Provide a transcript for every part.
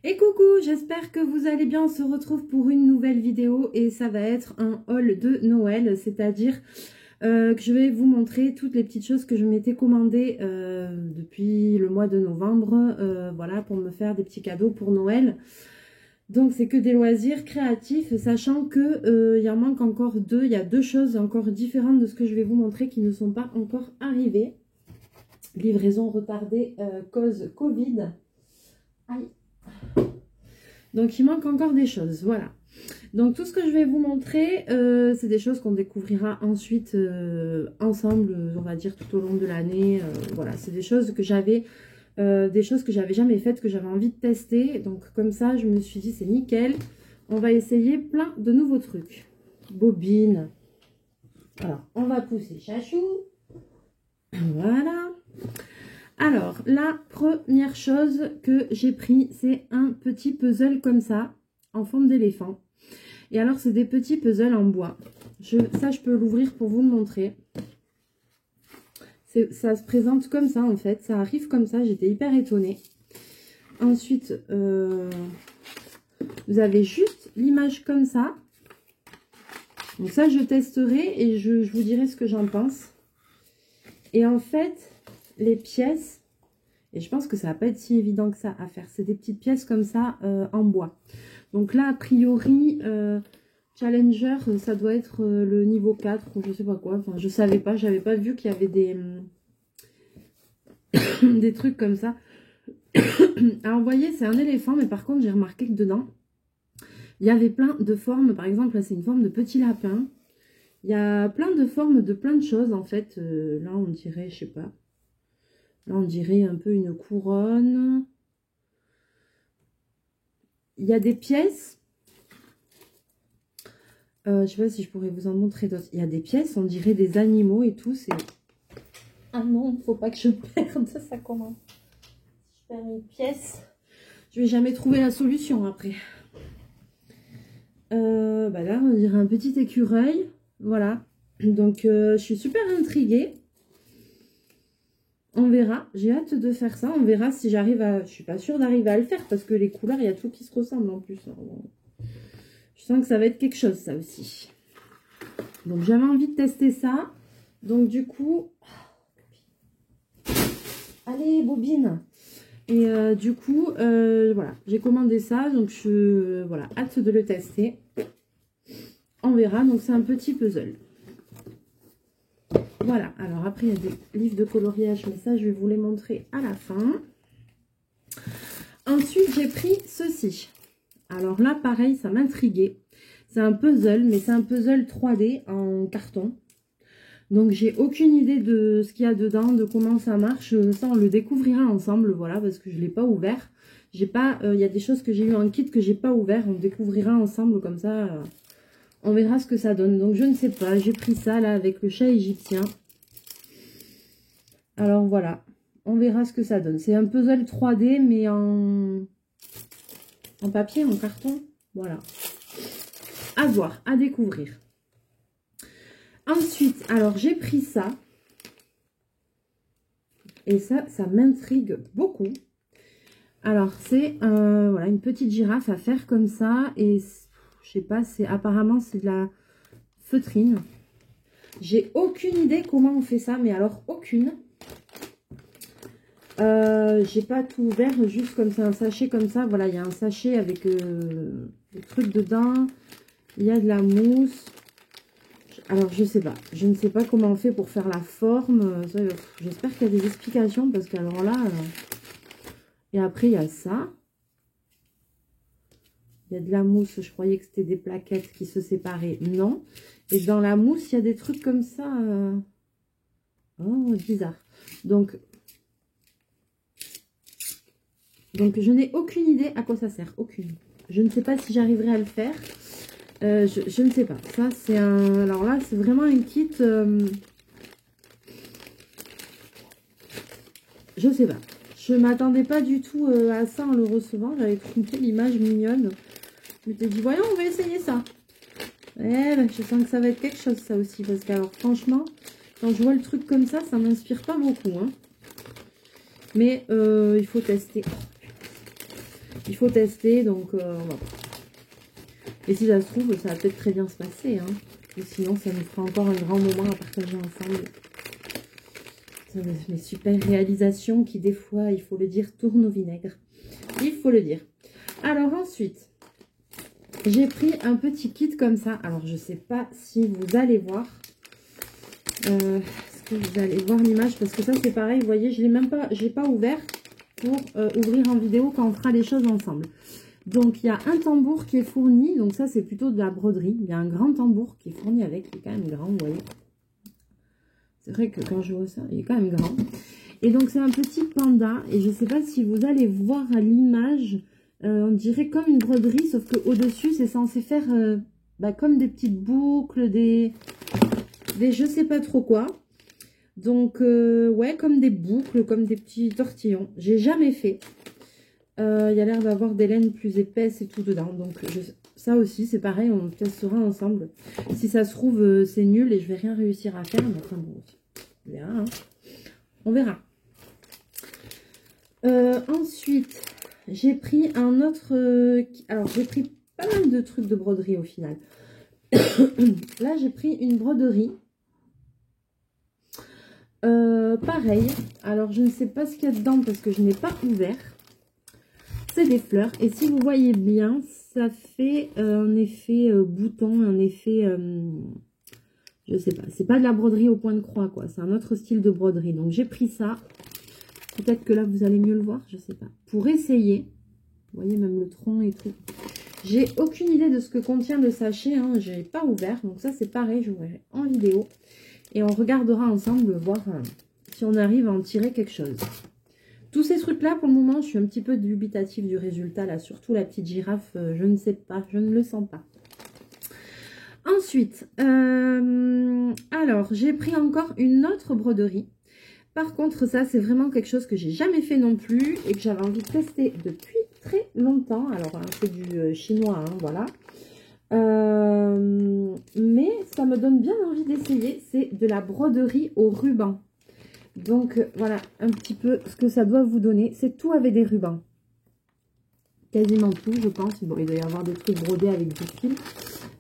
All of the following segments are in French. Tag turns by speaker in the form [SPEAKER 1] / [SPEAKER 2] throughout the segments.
[SPEAKER 1] Et coucou, j'espère que vous allez bien. On se retrouve pour une nouvelle vidéo et ça va être un haul de Noël, c'est-à-dire que je vais vous montrer toutes les petites choses que je m'étais commandées depuis le mois de novembre, voilà, pour me faire des petits cadeaux pour Noël. Donc c'est que des loisirs créatifs, sachant que il en manque encore deux. Il y a deux choses encore différentes de ce que je vais vous montrer qui ne sont pas encore arrivées. Livraison retardée cause Covid. Aïe. Donc il manque encore des choses, voilà. Donc tout ce que je vais vous montrer, c'est des choses qu'on découvrira ensuite ensemble, on va dire tout au long de l'année. Voilà, c'est des choses que j'avais jamais faites, que j'avais envie de tester. Donc comme ça, je me suis dit c'est nickel. On va essayer plein de nouveaux trucs. Bobine. Alors, on va pousser Chachou. Voilà. Alors, la première chose que j'ai pris, c'est un petit puzzle comme ça, en forme d'éléphant. Et alors, c'est des petits puzzles en bois. Ça, je peux l'ouvrir pour vous le montrer. Ça se présente comme ça, en fait. Ça arrive comme ça, j'étais hyper étonnée. Ensuite, vous avez juste l'image comme ça. Donc ça, je testerai et je vous dirai ce que j'en pense. Et en fait, les pièces, et je pense que ça va pas être si évident que ça à faire, c'est des petites pièces comme ça en bois. Donc là, a priori, Challenger, ça doit être le niveau 4 ou je sais pas quoi. Enfin, je savais pas, j'avais pas vu qu'il y avait des trucs comme ça. Alors, vous voyez, c'est un éléphant, mais par contre, j'ai remarqué que dedans, il y avait plein de formes. Par exemple, là, c'est une forme de petit lapin. Il y a plein de formes de plein de choses, en fait. Là, on dirait, je sais pas. Là, on dirait un peu une couronne. Il y a des pièces. Je sais pas si je pourrais vous en montrer d'autres. Il y a des pièces, on dirait des animaux et tout. C'est... Ah non, faut pas que je perde. Ça commence. Si je perds une pièce, je vais jamais trouver la solution après. Bah là, on dirait un petit écureuil. Voilà. Donc, je suis super intriguée. On verra. J'ai hâte de faire ça. On verra si j'arrive à... Je suis pas sûre d'arriver à le faire parce que les couleurs, il y a tout qui se ressemble en plus. Je sens que ça va être quelque chose, ça aussi. Donc, j'avais envie de tester ça. Donc, du coup... Allez, bobine. Et du coup, voilà. J'ai commandé ça. Donc, voilà, hâte de le tester. On verra. Donc, c'est un petit puzzle. Voilà, alors après il y a des livres de coloriage, mais ça je vais vous les montrer à la fin. Ensuite j'ai pris ceci. Alors là pareil, ça m'intriguait. C'est un puzzle, mais c'est un puzzle 3D en carton. Donc j'ai aucune idée de ce qu'il y a dedans, de comment ça marche. Ça on le découvrira ensemble, voilà, parce que je ne l'ai pas ouvert. J'ai pas, il y a des choses que j'ai eu en kit que j'ai pas ouvert. On découvrira ensemble comme ça. On verra ce que ça donne. Donc, je ne sais pas. J'ai pris ça, là, avec le chat égyptien. Alors, voilà. On verra ce que ça donne. C'est un puzzle 3D, mais en papier, en carton. Voilà. À voir, à découvrir. Ensuite, alors, j'ai pris ça. Et ça m'intrigue beaucoup. Alors, c'est voilà, une petite girafe à faire comme ça. Et je sais pas, apparemment, c'est de la feutrine. J'ai aucune idée comment on fait ça, mais alors aucune. J'ai pas tout ouvert, juste comme ça, un sachet comme ça. Voilà, il y a un sachet avec des trucs dedans. Il y a de la mousse. Alors, je sais pas. Je ne sais pas comment on fait pour faire la forme. J'espère qu'il y a des explications, parce qu'alors là... Et après, il y a ça. Il y a de la mousse. Je croyais que c'était des plaquettes qui se séparaient. Non. Et dans la mousse, il y a des trucs comme ça. Oh, bizarre. Donc, je n'ai aucune idée à quoi ça sert. Aucune. Je ne sais pas si j'arriverai à le faire. Je ne sais pas. Ça, c'est un... Alors là, c'est vraiment un kit... Je sais pas. Je m'attendais pas du tout à ça en le recevant. J'avais trouvé l'image mignonne. Je m'étais dit, voyons, on va essayer ça. Eh ben, je sens que ça va être quelque chose, ça aussi. Parce que, alors, franchement, quand je vois le truc comme ça m'inspire pas beaucoup. Hein. Mais il faut tester. il faut tester, donc on va voir. Et si ça se trouve, ça va peut-être très bien se passer, hein. Et sinon, ça nous fera encore un grand moment à partager ensemble. Mes super réalisations qui, des fois, il faut le dire, tournent au vinaigre. Il faut le dire. Alors ensuite, j'ai pris un petit kit comme ça. Alors, je ne sais pas si vous allez voir. Est-ce que vous allez voir l'image? Parce que ça, c'est pareil. Vous voyez, je l'ai pas ouvert pour ouvrir en vidéo quand on fera les choses ensemble. Donc, il y a un tambour qui est fourni. Donc, ça, c'est plutôt de la broderie. Il y a un grand tambour qui est fourni avec. Il est quand même grand, vous voyez. C'est vrai que quand je vois ça, il est quand même grand. Et donc, c'est un petit panda. Et je ne sais pas si vous allez voir à l'image. On dirait comme une broderie. Sauf qu'au-dessus, c'est censé faire comme des petites boucles, des je sais pas trop quoi. Donc, ouais, comme des boucles, comme des petits tortillons. J'ai jamais fait. Il y a l'air d'avoir des laines plus épaisses et tout dedans. Donc, ça aussi, c'est pareil, on testera ensemble. Si ça se trouve, c'est nul et je vais rien réussir à faire. Mais enfin, bon, on verra. Hein. On verra. Ensuite, j'ai pris un autre... alors, j'ai pris pas mal de trucs de broderie au final. Là, j'ai pris une broderie. Pareil. Alors, je ne sais pas ce qu'il y a dedans parce que je n'ai pas ouvert. C'est des fleurs. Et si vous voyez bien, ça fait un effet bouton, un effet... je sais pas. C'est pas de la broderie au point de croix, quoi. C'est un autre style de broderie. Donc, j'ai pris ça. Peut-être que là, vous allez mieux le voir. Je sais pas. Pour essayer. Vous voyez, même le tronc et tout. J'ai aucune idée de ce que contient le sachet. Hein. Je n'ai pas ouvert. Donc, ça, c'est pareil. Je vous verrai en vidéo. Et on regardera ensemble, voir si on arrive à en tirer quelque chose. Tous ces trucs-là, pour le moment, je suis un petit peu dubitative du résultat. Là, surtout la petite girafe, je ne sais pas, je ne le sens pas. Ensuite, alors, j'ai pris encore une autre broderie. Par contre, ça, c'est vraiment quelque chose que j'ai jamais fait non plus et que j'avais envie de tester depuis très longtemps. Alors, hein, c'est du chinois, hein, voilà. Mais ça me donne bien envie d'essayer. C'est de la broderie au ruban. Donc, voilà un petit peu ce que ça doit vous donner. C'est tout avec des rubans. Quasiment tout, je pense. Bon, il doit y avoir des trucs brodés avec du fil.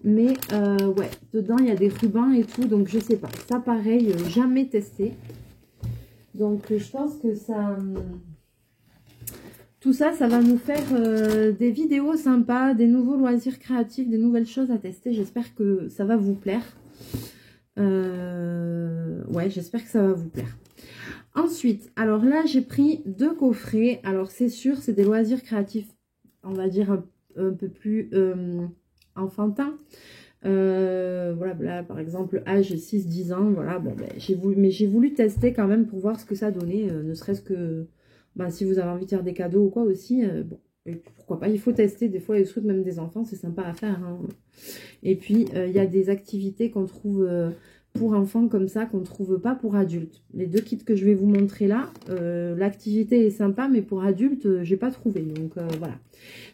[SPEAKER 1] Mais, ouais, dedans, il y a des rubans et tout. Donc, je sais pas. Ça, pareil, jamais testé. Donc, je pense que ça... Tout ça, ça va nous faire des vidéos sympas, des nouveaux loisirs créatifs, des nouvelles choses à tester. J'espère que ça va vous plaire. Ouais, j'espère que ça va vous plaire. Ensuite, alors là, j'ai pris 2 coffrets. Alors, c'est sûr, c'est des loisirs créatifs, on va dire un peu plus enfantins. Voilà, là, par exemple, âge 6-10 ans. Voilà, bon, ben, j'ai voulu tester quand même pour voir ce que ça donnait. Ne serait-ce que, ben, si vous avez envie de faire des cadeaux ou quoi aussi, bon, et pourquoi pas. Il faut tester des fois les trucs, même des enfants, c'est sympa à faire. Hein. Et puis, il y a des activités qu'on trouve... pour enfants comme ça qu'on ne trouve pas pour adultes. Les 2 kits que je vais vous montrer là, l'activité est sympa, mais pour adultes, j'ai pas trouvé. Donc voilà.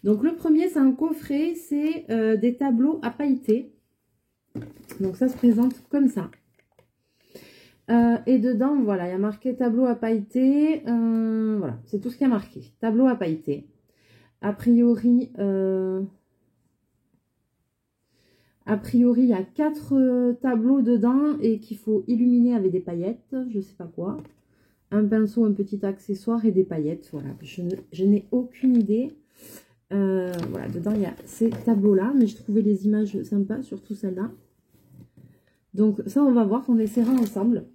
[SPEAKER 1] Donc le premier, c'est un coffret, c'est des tableaux à pailleter. Donc ça se présente comme ça. Et dedans, voilà, il y a marqué tableau à pailleter. Voilà, c'est tout ce qui a marqué. Tableau à pailleter. A priori... A priori, il y a 4 tableaux dedans et qu'il faut illuminer avec des paillettes, je sais pas quoi. Un pinceau, un petit accessoire et des paillettes, voilà. Je n'ai aucune idée. Voilà, dedans, il y a ces tableaux-là, mais je trouvais les images sympas, surtout celle-là. Donc ça, on va voir, on essaiera ensemble.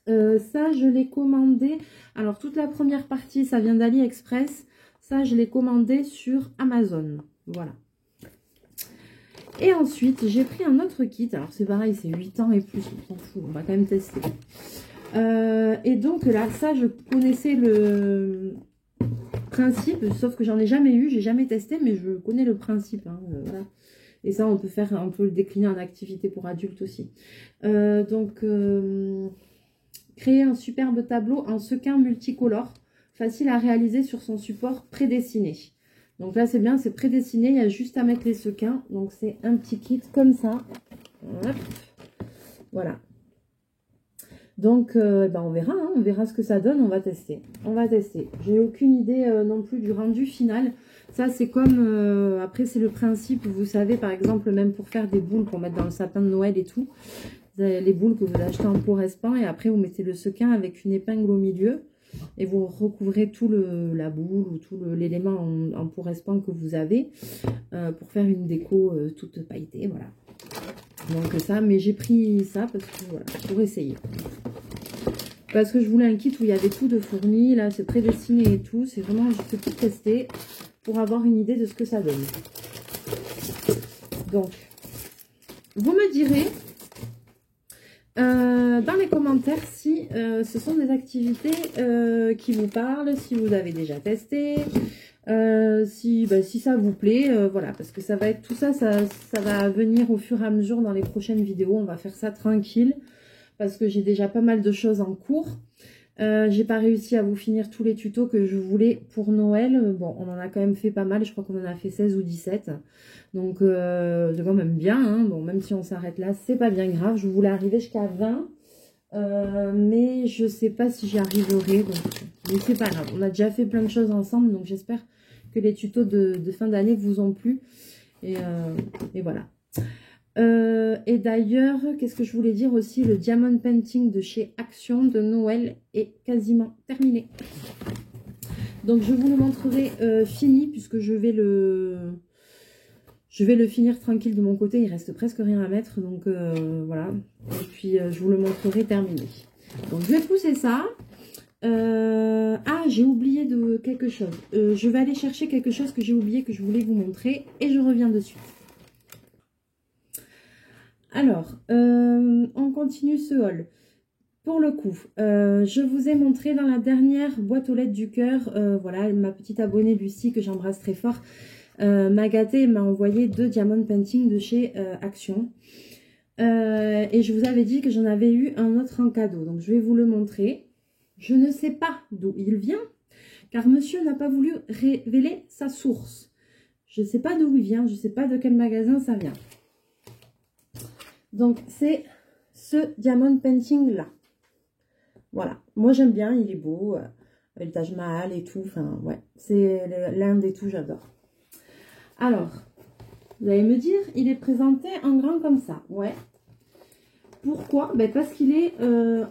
[SPEAKER 1] Ça, je l'ai commandé. Alors, toute la première partie, ça vient d'AliExpress. Ça, je l'ai commandé sur Amazon. Voilà. Et ensuite, j'ai pris un autre kit. Alors, c'est pareil, c'est 8 ans et plus. On s'en fout, on va quand même tester. Et donc là, ça, je connaissais le principe. Sauf que j'en ai jamais eu, j'ai jamais testé. Mais je connais le principe. Hein, voilà. Et ça, on peut le décliner en activité pour adultes aussi. Créer un superbe tableau en sequin multicolore. Facile à réaliser sur son support prédessiné. Donc là, c'est bien, c'est prédessiné. Il y a juste à mettre les sequins. Donc, c'est un petit kit comme ça. Hop. Voilà. Donc, ben on verra, hein, on verra ce que ça donne, on va tester. On va tester. J'ai aucune idée non plus du rendu final. Ça, c'est comme, après, c'est le principe, vous savez, par exemple, même pour faire des boules, pour mettre dans le sapin de Noël et tout, les boules que vous achetez en pot restant, et après, vous mettez le sequin avec une épingle au milieu, et vous recouvrez tout la boule ou tout l'élément en pot restant que vous avez, pour faire une déco toute pailletée, voilà. Donc ça, mais j'ai pris ça parce que voilà, pour essayer. Parce que je voulais un kit où il y avait tout de fourni, là c'est prédestiné et tout, c'est vraiment juste pour tester, pour avoir une idée de ce que ça donne. Donc, vous me direz dans les commentaires si ce sont des activités qui vous parlent, si vous avez déjà testé, si ça vous plaît, voilà, parce que ça va être tout ça, ça va venir au fur et à mesure dans les prochaines vidéos. On va faire ça tranquille parce que j'ai déjà pas mal de choses en cours. J'ai pas réussi à vous finir tous les tutos que je voulais pour Noël. Bon, on en a quand même fait pas mal, je crois qu'on en a fait 16 ou 17. Donc c'est quand même bien, hein. Bon, même si on s'arrête là, c'est pas bien grave. Je voulais arriver jusqu'à 20. Mais je sais pas si j'y arriverai, donc mais c'est pas grave, on a déjà fait plein de choses ensemble, donc j'espère que les tutos de fin d'année vous ont plu, et voilà. Et d'ailleurs, qu'est-ce que je voulais dire aussi, le diamond painting de chez Action de Noël est quasiment terminé, donc je vous le montrerai fini, puisque je vais le finir tranquille de mon côté, il reste presque rien à mettre, donc voilà. Et puis je vous le montrerai terminé. Donc je vais pousser ça. Ah, j'ai oublié de quelque chose. Je vais aller chercher quelque chose que j'ai oublié, que je voulais vous montrer, et je reviens de suite. Alors, on continue ce haul. Pour le coup, je vous ai montré dans la dernière boîte aux lettres du cœur, voilà, ma petite abonnée Lucie, que j'embrasse très fort, m'a gâté et m'a envoyé 2 diamond painting de chez Action. Et je vous avais dit que j'en avais eu un autre en cadeau. Donc je vais vous le montrer. Je ne sais pas d'où il vient, car monsieur n'a pas voulu révéler sa source. Je ne sais pas d'où il vient, je ne sais pas de quel magasin ça vient. Donc c'est ce diamond painting là. Voilà, moi j'aime bien, il est beau, le Taj Mahal et tout. Enfin ouais, c'est l'Inde et tout, j'adore. Alors, vous allez me dire, il est présenté en grand comme ça. Ouais. Pourquoi? Ben parce qu'il est,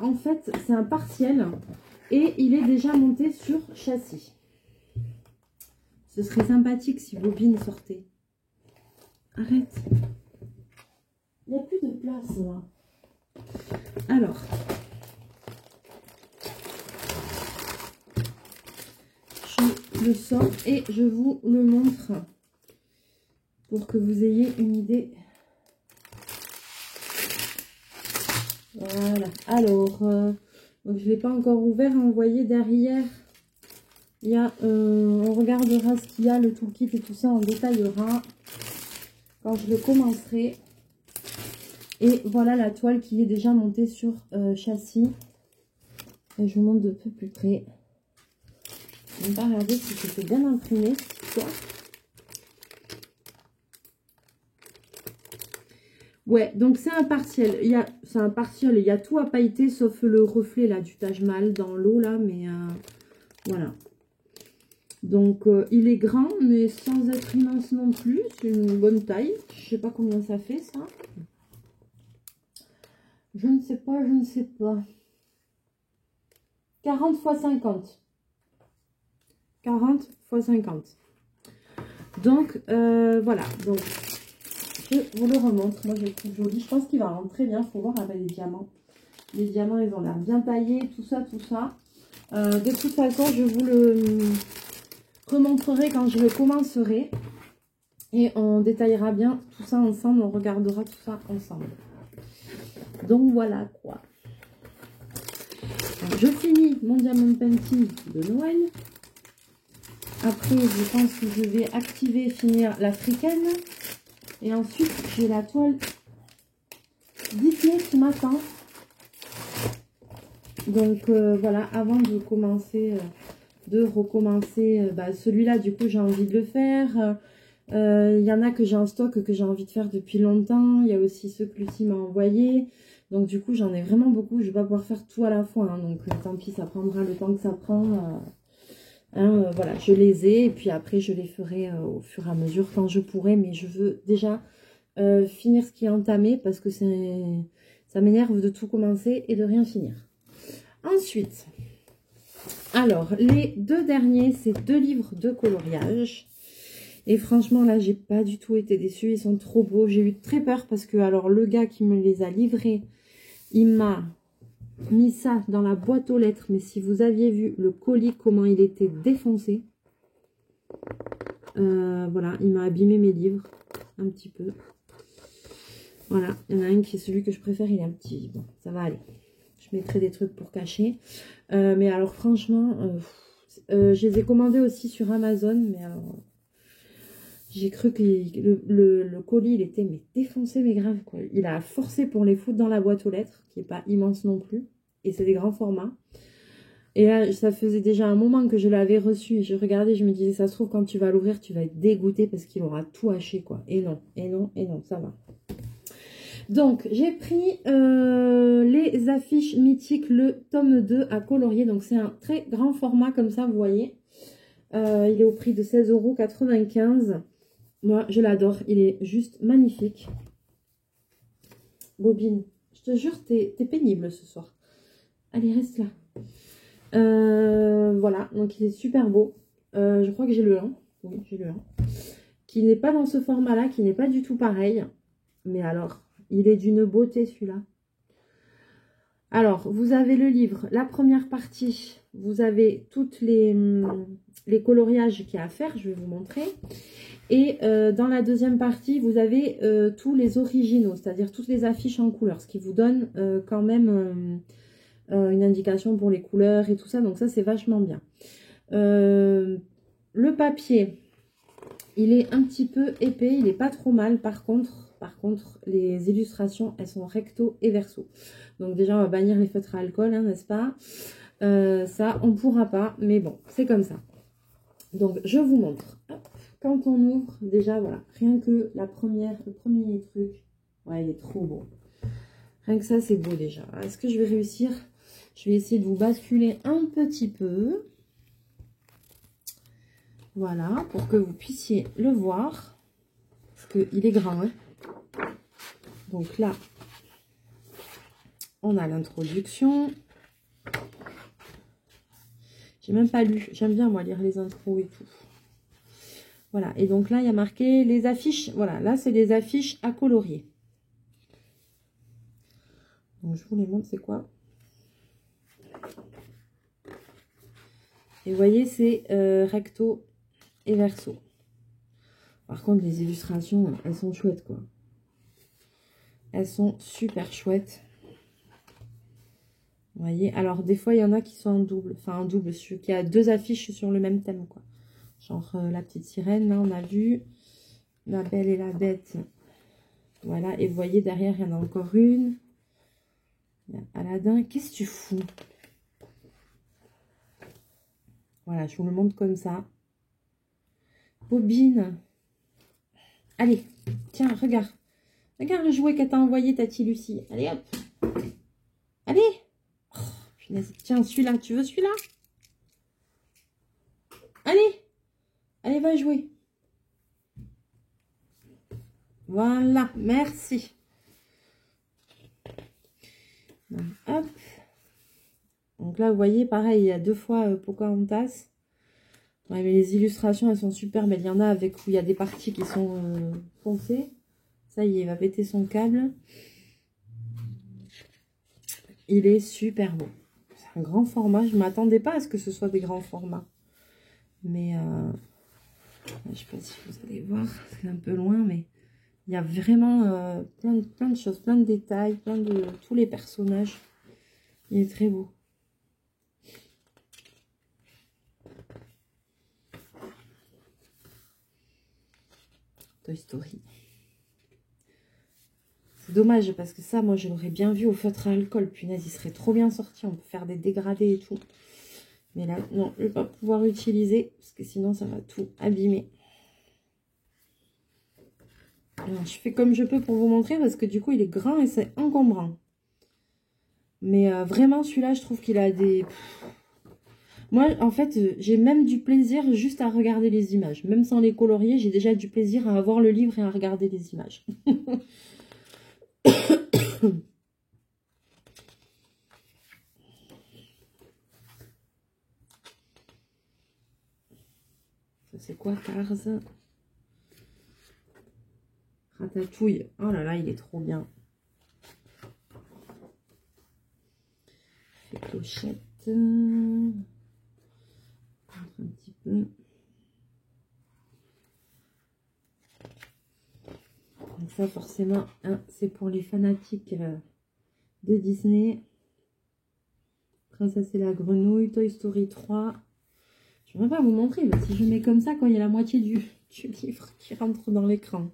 [SPEAKER 1] en fait, c'est un partiel et il est déjà monté sur châssis. Ce serait sympathique si Bobine sortait. Arrête. Il n'y a plus de place, là. Alors. Je le sors et je vous le montre pour que vous ayez une idée. Voilà. Alors, donc je ne l'ai pas encore ouvert. Vous voyez derrière, il y a, on regardera ce qu'il y a, le toolkit et tout ça, on détaillera quand je le commencerai. Et voilà la toile qui est déjà montée sur châssis. Et je vous montre de peu plus près. On va regarder si c'était bien imprimé. Ouais, donc c'est un partiel. C'est un partiel, il y a tout à pailleter sauf le reflet là du Taj Mahal dans l'eau là, mais voilà. Donc il est grand, mais sans être immense non plus. C'est une bonne taille. Je sais pas combien ça fait ça. Je ne sais pas, je ne sais pas. 40 x 50. 40 x 50. Donc voilà. Donc je vous le remontre. Moi je le trouve joli. Je pense qu'il va rendre très bien. Il faut voir avec les diamants. Les diamants ils ont l'air bien taillés. Tout ça, tout ça. De toute façon je vous le remontrerai quand je le commencerai. Et on détaillera bien tout ça ensemble. On regardera tout ça ensemble. Donc voilà quoi. Alors, je finis mon diamond painting de Noël. Après, je pense que je vais activer, finir l'africaine. Et ensuite, j'ai la toile Disney qui m'attend. Donc voilà, avant de commencer, de recommencer, celui-là, du coup, j'ai envie de le faire. Il y en a que j'ai en stock, que j'ai envie de faire depuis longtemps. Il y a aussi ceux que Lucie m'a envoyé. Donc du coup, j'en ai vraiment beaucoup. Je vais pas pouvoir faire tout à la fois. Hein, donc tant pis, ça prendra le temps que ça prend. Voilà, je les ai. Et puis après, je les ferai au fur et à mesure quand je pourrai. Mais je veux déjà finir ce qui est entamé parce que ça m'énerve de tout commencer et de rien finir. Ensuite, alors, les deux derniers, c'est 2 livres de coloriage. Et franchement, là, j'ai pas du tout été déçue. Ils sont trop beaux. J'ai eu très peur parce que, alors, le gars qui me les a livrés, il m'a mis ça dans la boîte aux lettres. Mais si vous aviez vu le colis, comment il était défoncé. Voilà, il m'a abîmé mes livres. Un petit peu. Voilà, il y en a un qui est celui que je préfère. Il est un petit... Bon, ça va aller. Je mettrai des trucs pour cacher. Mais alors, franchement... je les ai commandés aussi sur Amazon. Mais alors... J'ai cru que le colis, il était mais défoncé, mais grave, quoi. Il a forcé pour les foutre dans la boîte aux lettres, qui n'est pas immense non plus. Et c'est des grands formats. Et là, ça faisait déjà un moment que je l'avais reçu. Et je regardais, je me disais, ça se trouve, quand tu vas l'ouvrir, tu vas être dégoûté parce qu'il aura tout haché, quoi. Et non, et non, et non, ça va. Donc, j'ai pris les affiches mythiques, le tome 2 à colorier. Donc, c'est un très grand format, comme ça, vous voyez. Il est au prix de 16,95 €. Moi, je l'adore. Il est juste magnifique. Bobine, je te jure, t'es pénible ce soir. Allez, reste là. Voilà, donc il est super beau. Je crois que j'ai le 1. Oui, j'ai le 1. Qui n'est pas dans ce format-là, qui n'est pas du tout pareil. Mais alors, il est d'une beauté celui-là. Alors, vous avez le livre, la première partie. Vous avez toutes les coloriages qu'il y a à faire. Je vais vous montrer. Et dans la deuxième partie, vous avez tous les originaux, c'est-à-dire toutes les affiches en couleur, ce qui vous donne quand même une indication pour les couleurs et tout ça. Donc ça, c'est vachement bien. Le papier, il est un petit peu épais, il n'est pas trop mal. Par contre, les illustrations, elles sont recto et verso. Donc déjà, on va bannir les feutres à alcool, hein, n'est-ce pas? Ça, on ne pourra pas, mais bon, c'est comme ça. Donc, je vous montre. Hop. Quand on ouvre, déjà, voilà, rien que le premier truc, ouais, il est trop beau. Rien que ça, c'est beau déjà. Est-ce que je vais réussir? Je vais essayer de vous basculer un petit peu. Voilà, pour que vous puissiez le voir. Parce qu'il est grand, hein. Donc là, on a l'introduction. J'ai même pas lu. J'aime bien, moi, lire les intros et tout. Voilà, et donc là, il y a marqué les affiches. Voilà, là, c'est les affiches à colorier. Donc, je vous les montre, c'est quoi? Et vous voyez, c'est recto et verso. Par contre, les illustrations, elles sont chouettes, quoi. Elles sont super chouettes. Vous voyez, alors des fois, il y en a qui sont en double. Enfin, en double, qui a 2 affiches sur le même thème, quoi. Genre la petite sirène, là, on a vu. La Belle et la Bête. Voilà, et vous voyez, derrière, il y en a encore une. Aladdin, qu'est-ce que tu fous? Voilà, je vous le montre comme ça. Bobine. Allez, tiens, regarde. Regarde le jouet qu'elle t'a envoyé, Tati Lucie. Allez, hop. Allez. Oh, punaise. Tiens, celui-là. Tu veux celui-là? Allez. Allez, va jouer. Voilà, merci. Donc, hop. Donc là, vous voyez, pareil, il y a 2 fois Pocahontas. Ouais, mais les illustrations, elles sont superbes. Il y en a avec où il y a des parties qui sont foncées. Ça y est, il va péter son câble. Il est super beau. C'est un grand format. Je ne m'attendais pas à ce que ce soit des grands formats. Mais, je ne sais pas si vous allez voir. C'est un peu loin, mais il y a vraiment plein de choses, plein de détails, plein de tous les personnages. Il est très beau. Toy Story. C'est dommage parce que ça, moi, je l'aurais bien vu au feutre à alcool. Punaise, il serait trop bien sorti. On peut faire des dégradés et tout. Mais là, non, je ne vais pas pouvoir utiliser parce que sinon, ça va tout abîmer. Alors, je fais comme je peux pour vous montrer parce que du coup, il est grand et c'est encombrant. Mais vraiment, celui-là, je trouve qu'il a des... Moi, en fait, j'ai même du plaisir juste à regarder les images. Même sans les colorier, j'ai déjà du plaisir à avoir le livre et à regarder les images. Ça, c'est quoi, Cars? Ratatouille. Oh là là, il est trop bien. Les clochettes. Un petit peu. Donc ça, forcément, hein, c'est pour les fanatiques de Disney. Princesse et la grenouille, Toy Story 3. Je ne vais pas vous montrer, mais si je mets comme ça, quand il y a la moitié du livre qui rentre dans l'écran.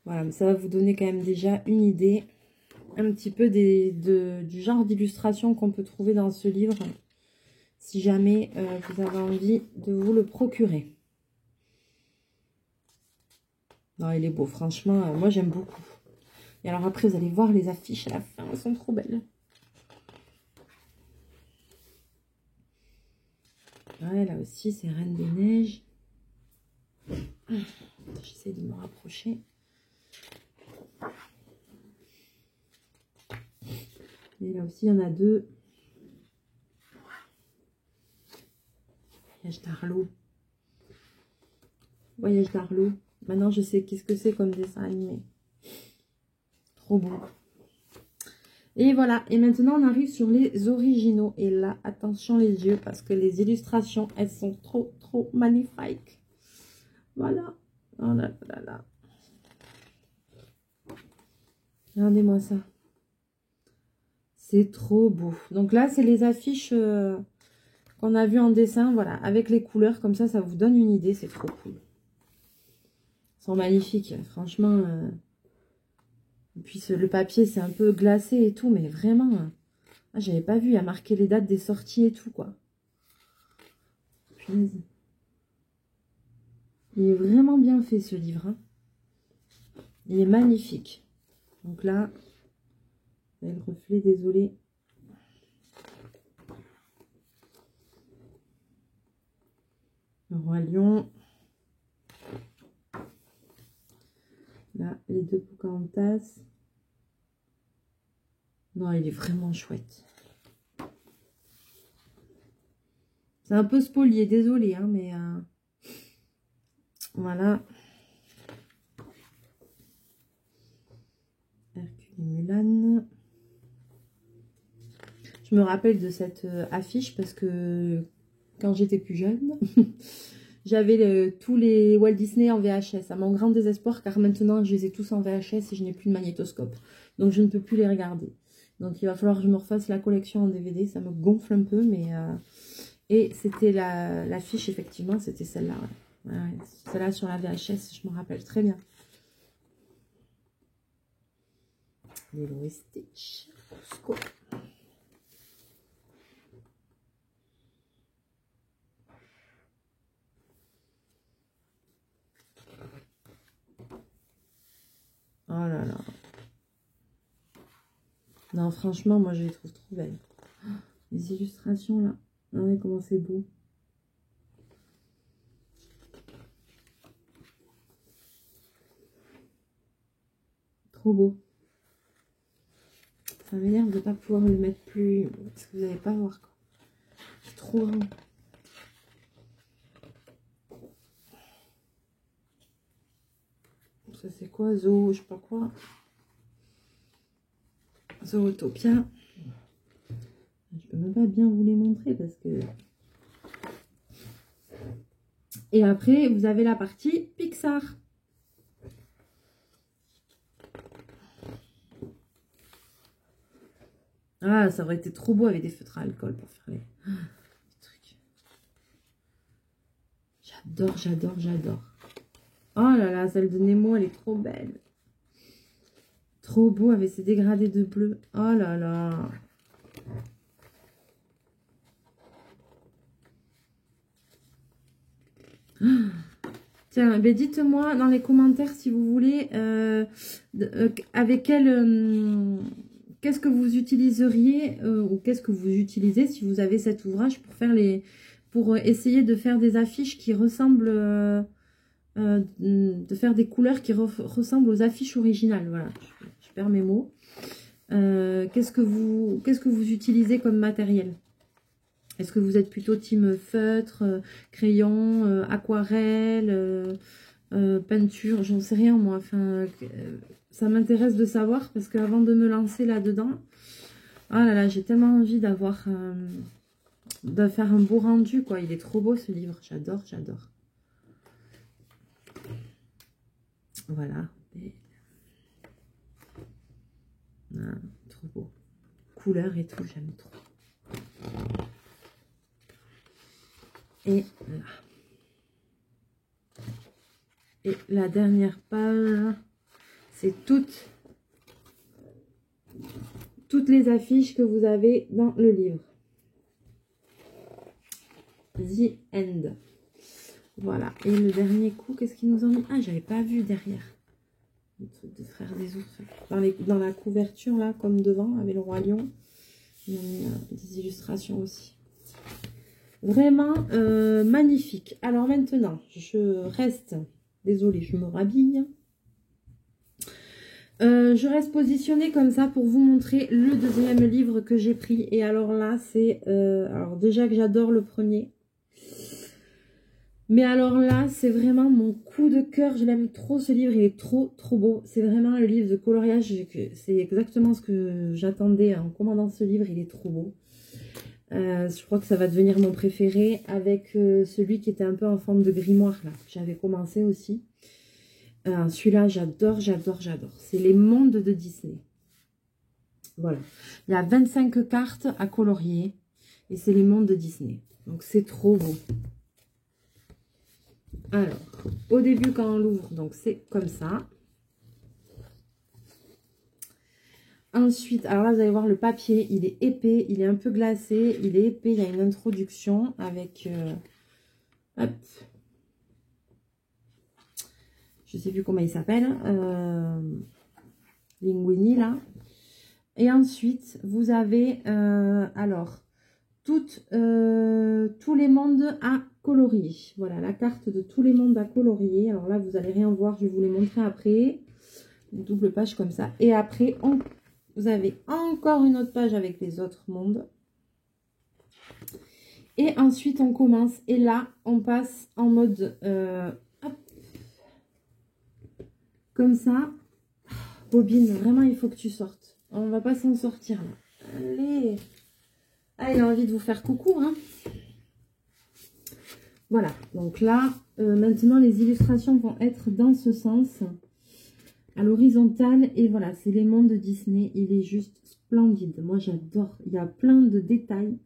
[SPEAKER 1] Voilà, mais ça va vous donner quand même déjà une idée un petit peu du genre d'illustration qu'on peut trouver dans ce livre, si jamais vous avez envie de vous le procurer. Non, il est beau, franchement, moi j'aime beaucoup. Et alors après, vous allez voir les affiches à la fin, elles sont trop belles. Ouais, là aussi, c'est Reine des Neiges. J'essaie de me rapprocher. Et là aussi, il y en a deux. Voyage d'Arlo. Voyage d'Arlo. Maintenant, je sais qu'est-ce que c'est comme dessin animé. Trop beau. Et voilà. Et maintenant, on arrive sur les originaux. Et là, attention les yeux, parce que les illustrations, elles sont trop, trop magnifiques. Voilà. Oh là là là. Regardez-moi ça. C'est trop beau. Donc là, c'est les affiches qu'on a vues en dessin. Voilà, avec les couleurs. Comme ça vous donne une idée. C'est trop cool. Ils sont magnifiques. Franchement. Et puis le papier, c'est un peu glacé et tout. Mais vraiment, j'avais pas vu. Il y a marqué les dates des sorties et tout, quoi. Punaise. Il est vraiment bien fait, ce livre. Hein. Il est magnifique. Donc là, le reflet, désolé. Le roi lion. Là, les deux Pocahontas. Non, il est vraiment chouette. C'est un peu spolié, désolé, hein, mais voilà. Hercule et Mulan. Je me rappelle de cette affiche parce que quand j'étais plus jeune, j'avais tous les Walt Disney en VHS, à mon grand désespoir, car maintenant je les ai tous en VHS et je n'ai plus de magnétoscope. Donc je ne peux plus les regarder. Donc il va falloir que je me refasse la collection en DVD, ça me gonfle un peu, mais... Et c'était l'affiche, effectivement, c'était celle-là. Ouais. Ouais, celle-là sur la VHS, je me rappelle très bien. Lilo et Stitch. Squat. Oh là là. Non, franchement, moi, je les trouve trop belles. Les illustrations, là. Regardez comment c'est beau. Trop beau. Ça m'énerve de ne pas pouvoir le mettre plus... Parce que vous n'allez pas voir, quoi. C'est trop grand. Ça, c'est quoi? Zo, je sais pas quoi. Zootopia. Je peux même pas bien vous les montrer parce que... Et après, vous avez la partie Pixar. Ah, ça aurait été trop beau avec des feutres à alcool pour faire les trucs. J'adore, j'adore, j'adore. Oh là là, celle de Nemo, elle est trop belle. Trop beau avec ses dégradés de bleu. Oh là là. Tiens, ben dites-moi dans les commentaires si vous voulez avec quel qu'est-ce que vous utiliseriez ou qu'est-ce que vous utilisez si vous avez cet ouvrage pour faire pour essayer de faire des affiches qui ressemblent de faire des couleurs qui ressemblent aux affiches originales. Voilà, je perds mes mots. Qu'est-ce que vous utilisez comme matériel? Est-ce que vous êtes plutôt team feutre, crayon, aquarelle, peinture? J'en sais rien moi. Enfin, ça m'intéresse de savoir parce qu'avant de me lancer là-dedans, ah là là, j'ai tellement envie d'avoir, de faire un beau rendu quoi. Il est trop beau ce livre. J'adore, j'adore. Voilà. Ah, trop beau. Couleur et tout, j'aime trop. Et là. Et la dernière page, c'est toutes les affiches que vous avez dans le livre. The End. Voilà. Et le dernier coup, qu'est-ce qu'ils nous ont mis? Ah, j'avais pas vu derrière. Le truc de Frères des ours. Dans la couverture, là, comme devant, avec le roi lion. Ils ont mis des illustrations aussi. Vraiment magnifique. Alors maintenant, je reste... Désolée, je me rhabille. Je reste positionnée comme ça pour vous montrer le deuxième livre que j'ai pris. Et alors là, c'est... alors déjà que j'adore le premier. Mais alors là, c'est vraiment mon coup de cœur. Je l'aime trop ce livre. Il est trop, trop beau. C'est vraiment le livre de coloriage. C'est exactement ce que j'attendais en commandant ce livre. Il est trop beau. Je crois que ça va devenir mon préféré avec celui qui était un peu en forme de grimoire là, que j'avais commencé aussi. Celui-là, j'adore, j'adore, j'adore. C'est les mondes de Disney. Voilà. Il y a 25 cartes à colorier et c'est les mondes de Disney. Donc, c'est trop beau. Alors, au début, quand on l'ouvre, donc c'est comme ça. Ensuite, alors là, vous allez voir le papier, il est épais, il est un peu glacé, il est épais. Il y a une introduction avec... hop. Je ne sais plus comment il s'appelle. Linguini, là. Et ensuite, vous avez, alors, tous les mondes à colorier. Voilà, la carte de tous les mondes à colorier. Alors là, vous allez rien voir, je vais vous les montrer après. Une double page comme ça. Et après, vous avez encore une autre page avec les autres mondes. Et ensuite, on commence. Et là, on passe en mode... hop, comme ça. Bobine, vraiment, il faut que tu sortes. On va pas s'en sortir, là. Allez. Ah, il a envie de vous faire coucou, hein. Voilà. Donc là, maintenant, les illustrations vont être dans ce sens. À l'horizontale. Et voilà, c'est les mondes de Disney. Il est juste splendide. Moi, j'adore. Il y a plein de détails.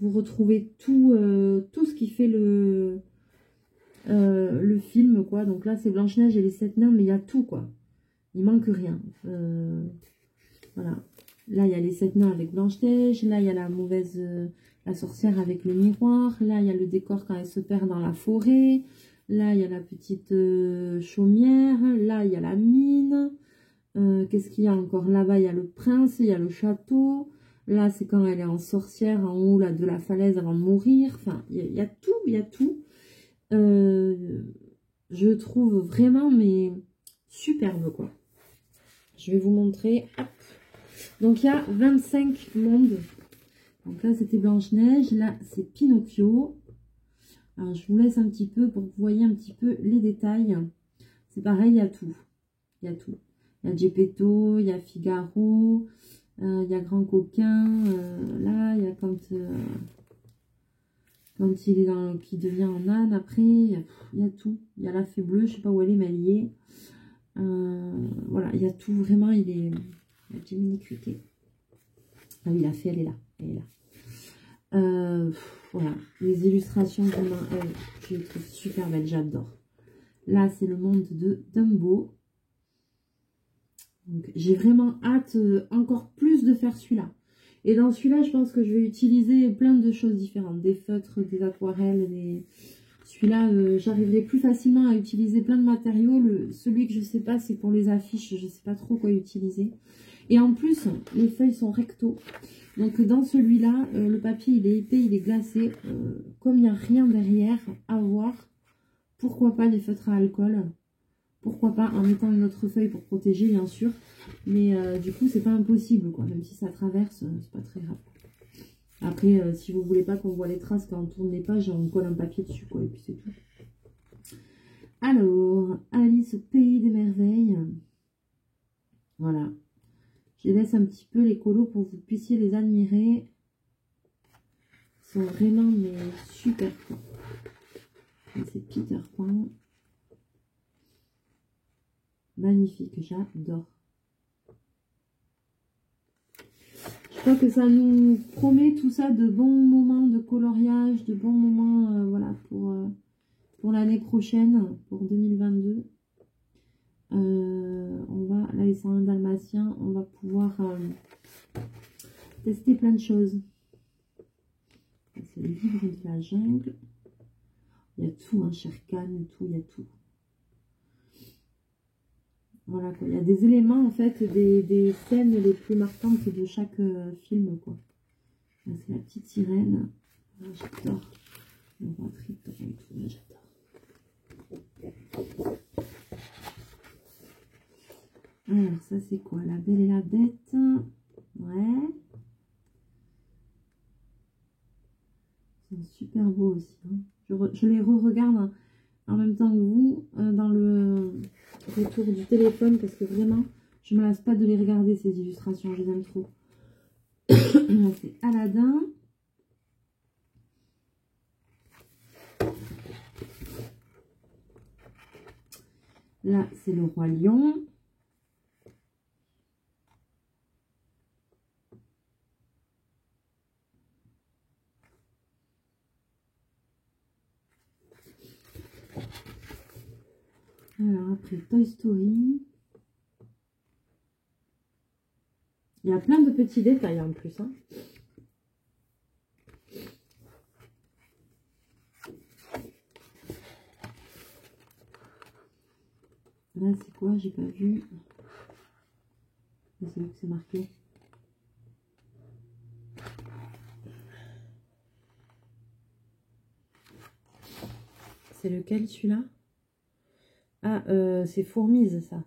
[SPEAKER 1] Vous retrouvez tout ce qui fait le film, quoi. Donc là, c'est Blanche-Neige et les 7 nains, mais il y a tout, quoi. Il manque rien. Voilà. Là, il y a les 7 nains avec Blanche-Neige. Là, il y a la sorcière avec le miroir. Là, il y a le décor quand elle se perd dans la forêt. Là, il y a la petite chaumière. Là, il y a la mine. Qu'est-ce qu'il y a encore? Là-bas, il y a le prince. Il y a le château. Là, c'est quand elle est en sorcière en haut là, de la falaise avant de mourir. Enfin, il y a tout. Il y a tout. Je trouve vraiment, mais superbe, quoi. Je vais vous montrer. Hop. Donc, il y a 25 mondes. Donc là, c'était Blanche-Neige. Là, c'est Pinocchio. Alors, je vous laisse un petit peu pour que vous voyez un petit peu les détails. C'est pareil, il y a tout. Il y a tout. Il y a Geppetto, il y a Figaro, il y a Grand Coquin. Là, il y a quand il est qui devient en âne. Après, il y a tout. Il y a la fée bleue, je sais pas où elle est, mais elle y est. Voilà, il y a tout. Vraiment, il est... La Jiminy Cricket. Ah oui, la fée, elle est là. Elle est là. Voilà, les illustrations, vraiment, je les trouve super belles, j'adore. Là, c'est le monde de Dumbo. J'ai vraiment hâte encore plus de faire celui-là. Et dans celui-là, je pense que je vais utiliser plein de choses différentes. Des feutres, des aquarelles, Celui-là, j'arriverai plus facilement à utiliser plein de matériaux. Celui que je sais pas, c'est pour les affiches. Je sais pas trop quoi utiliser. Et en plus, les feuilles sont recto. Donc dans celui-là, le papier il est épais, il est glacé. Comme il n'y a rien derrière à voir, pourquoi pas les feutres à alcool? Pourquoi pas en mettant une autre feuille pour protéger, bien sûr. Mais du coup, c'est pas impossible, quoi. Même si ça traverse, c'est pas très grave. Après, si vous voulez pas qu'on voit les traces quand on tourne les pages, on colle un papier dessus, quoi. Et puis c'est tout. Alors, Alice au pays des merveilles. Voilà. Je laisse un petit peu les colos pour que vous puissiez les admirer. Ils sont vraiment mais super cool. C'est Peter Pan. Magnifique, j'adore. Je crois que ça nous promet tout ça de bons moments de coloriage, de bons moments voilà, pour l'année prochaine, pour 2022. On va, là ils sont un dalmatien, on va pouvoir tester plein de choses. C'est le livre de la jungle. Il y a tout, hein, Sherkan, tout, il y a tout. Voilà, quoi. Il y a des éléments, en fait, des scènes les plus marquantes de chaque film, quoi. C'est la petite sirène. Ah, j'adore. Le roi Triton et tout, j'adore. Alors, ça, c'est quoi? La Belle et la Bête. Ouais. C'est super beau aussi. Hein. Je les re-regarde en même temps que vous dans le retour du téléphone parce que vraiment, je ne me lasse pas de les regarder, ces illustrations. Je les aime trop. C'est Aladdin. Là, c'est le Roi Lion. Alors après, Toy Story. Il y a plein de petits détails en plus. Hein. Là, c'est quoi? J'ai pas vu. C'est où que c'est marqué. C'est lequel celui-là? Ah, c'est Fourmise, ça.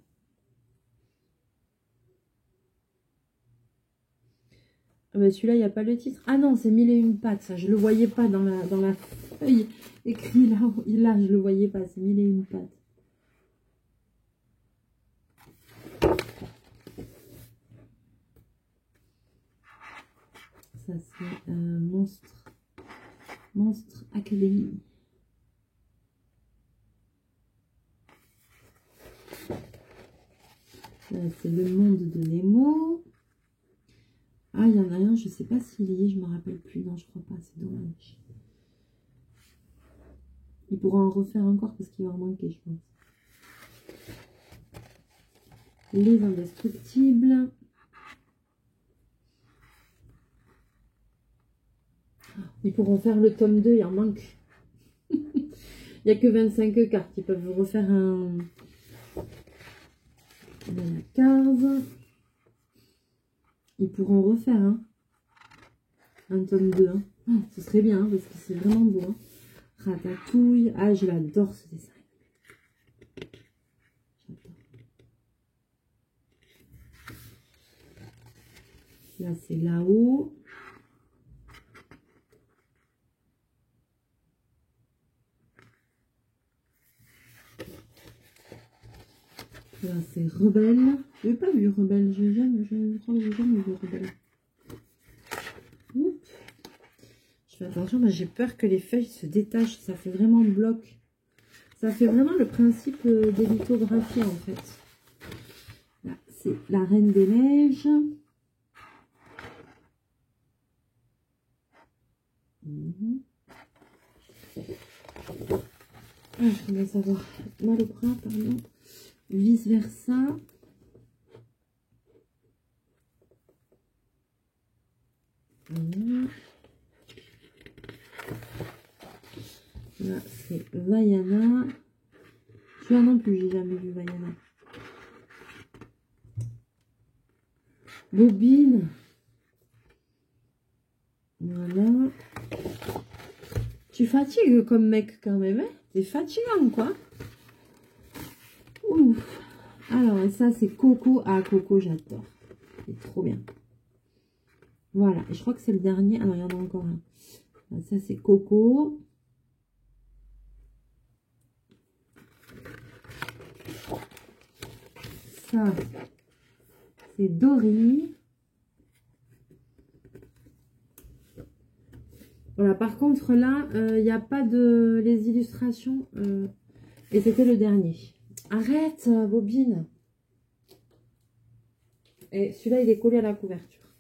[SPEAKER 1] Ah bah celui-là, il n'y a pas le titre. Ah non, c'est Mille et une pattes, ça. Je le voyais pas dans la feuille écrit là. Là, je le voyais pas. C'est Mille et une pattes. Ça, c'est Monstre Academy. C'est le monde de Nemo. Ah, il y en a un, je sais pas s'il y est, je me rappelle plus. Non, je crois pas, c'est dommage. Il pourra en refaire encore parce qu'il va en manquer, je pense. Les Indestructibles. Ils pourront faire le tome 2, il en manque. Il n'y a que 25 cartes. Ils peuvent refaire un... Il y en a 15. Ils pourront refaire hein, un tome 2. Hein. Oh, ce serait bien hein, parce que c'est vraiment beau. Hein. Ratatouille. Ah, je l'adore ce dessin. Là, c'est là-haut. Là, c'est Rebelle. Je n'ai pas vu Rebelle. Je crois que j'ai jamais vu Rebelle. Oups. Je fais attention, mais j'ai peur que les feuilles se détachent. Ça fait vraiment bloc. Ça fait vraiment le principe des lithographies, en fait. Là, c'est la Reine des Neiges. Ah, je commence à avoir mal au bras, pardon. Vice versa. Voilà. Là, c'est Vaiana. Celui-là non plus, j'ai jamais vu Vaiana. Bobine. Voilà. Tu fatigues comme mec quand même, hein? T'es fatigant, quoi. Ouf. Alors, et ça, c'est Coco. Ah, Coco, j'adore. C'est trop bien. Voilà. Et je crois que c'est le dernier. Ah non, il y en a encore un. Ça, c'est Coco. Ça, c'est Dory. Voilà, par contre, là, il n'y a pas de... les illustrations. Et c'était le dernier. Arrête, Bobine. Et celui-là, il est collé à la couverture.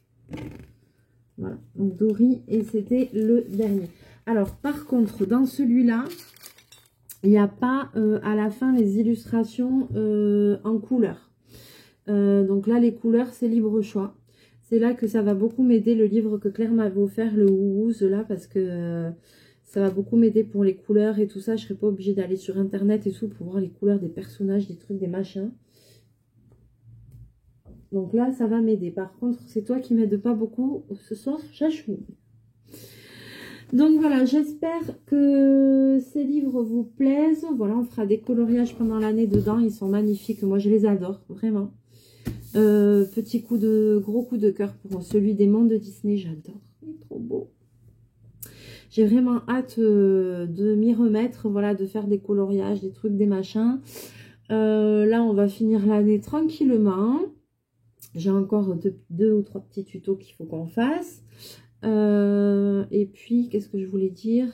[SPEAKER 1] Voilà, donc Dory, et c'était le dernier. Alors, par contre, dans celui-là, il n'y a pas à la fin les illustrations en couleur. Donc là, les couleurs, c'est libre choix. C'est là que ça va beaucoup m'aider, le livre que Claire m'avait offert, le Wooz, là, parce que ça va beaucoup m'aider pour les couleurs et tout ça. Je ne serai pas obligée d'aller sur Internet et tout pour voir les couleurs des personnages, des trucs, des machins. Donc là, ça va m'aider. Par contre, c'est toi qui m'aide pas beaucoup ce soir, chachou. Donc voilà, j'espère que ces livres vous plaisent. Voilà, on fera des coloriages pendant l'année dedans. Ils sont magnifiques. Moi, je les adore, vraiment. Gros coup de cœur pour celui des mondes de Disney. J'adore. Il est trop beau. J'ai vraiment hâte de m'y remettre. Voilà, de faire des coloriages, des trucs, des machins. Là, on va finir l'année tranquillement. J'ai encore deux ou trois petits tutos qu'il faut qu'on fasse. Et puis, qu'est-ce que je voulais dire?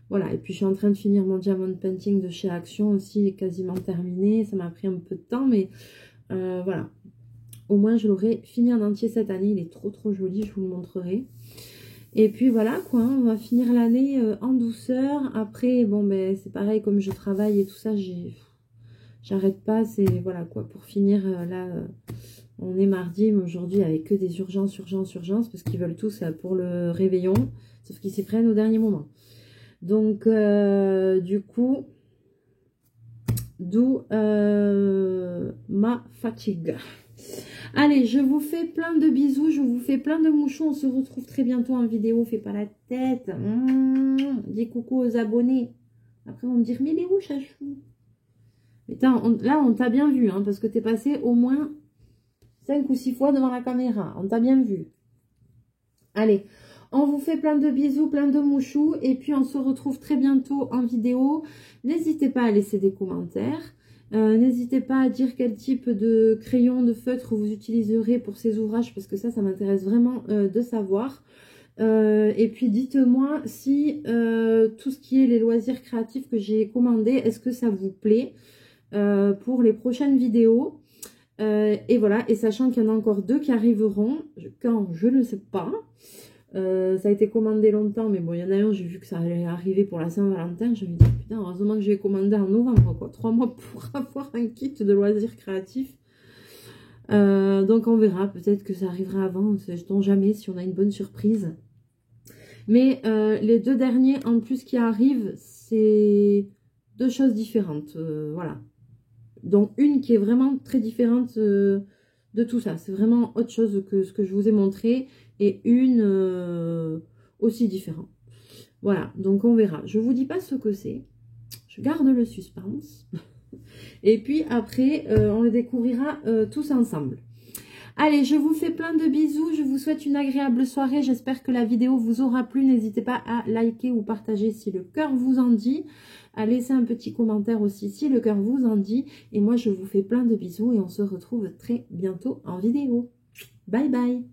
[SPEAKER 1] Voilà, et puis je suis en train de finir mon diamond painting de chez Action aussi, quasiment terminé. Ça m'a pris un peu de temps, mais voilà. Au moins, je l'aurai fini en entier cette année. Il est trop joli, je vous le montrerai. Et puis voilà, quoi, on va finir l'année en douceur. Après, bon, ben c'est pareil, comme je travaille et tout ça, j'arrête pas. C'est, voilà, quoi, pour finir, là... on est mardi, mais aujourd'hui, avec que des urgences, parce qu'ils veulent tous pour le réveillon, sauf qu'ils s'y prennent au dernier moment. Donc, du coup, d'où ma fatigue. Allez, je vous fais plein de bisous, je vous fais plein de mouchons. On se retrouve très bientôt en vidéo. Fais pas la tête. Dis coucou aux abonnés. Après, on va me dire, mais il est où, chachou? Mais là, on t'a bien vu, hein, parce que t'es passé au moins 5 ou 6 fois devant la caméra. On t'a bien vu. Allez, on vous fait plein de bisous, plein de mouchous. Et puis, on se retrouve très bientôt en vidéo. N'hésitez pas à laisser des commentaires. N'hésitez pas à dire quel type de crayon, de feutre vous utiliserez pour ces ouvrages. Parce que ça m'intéresse vraiment de savoir. Et puis, dites-moi si tout ce qui est les loisirs créatifs que j'ai commandés, est-ce que ça vous plaît pour les prochaines vidéos. Et voilà, et sachant qu'il y en a encore 2 qui arriveront, quand je ne sais pas. Ça a été commandé longtemps, mais bon, il y en a un, j'ai vu que ça allait arriver pour la Saint-Valentin. Je me dis, putain, heureusement que j'ai commandé en novembre, quoi. 3 mois pour avoir un kit de loisirs créatifs. Donc on verra, peut-être que ça arrivera avant, sait-on jamais, si on a une bonne surprise. Mais les 2 derniers, en plus, qui arrivent, c'est 2 choses différentes, voilà. Donc une qui est vraiment très différente de tout ça. C'est vraiment autre chose que ce que je vous ai montré. Et une aussi différente. Voilà, donc on verra. Je vous dis pas ce que c'est. Je garde le suspense. Et puis après, on le découvrira tous ensemble. Allez, je vous fais plein de bisous. Je vous souhaite une agréable soirée. J'espère que la vidéo vous aura plu. N'hésitez pas à liker ou partager si le cœur vous en dit. À laisser un petit commentaire aussi si le cœur vous en dit. Et moi, je vous fais plein de bisous et on se retrouve très bientôt en vidéo. Bye bye!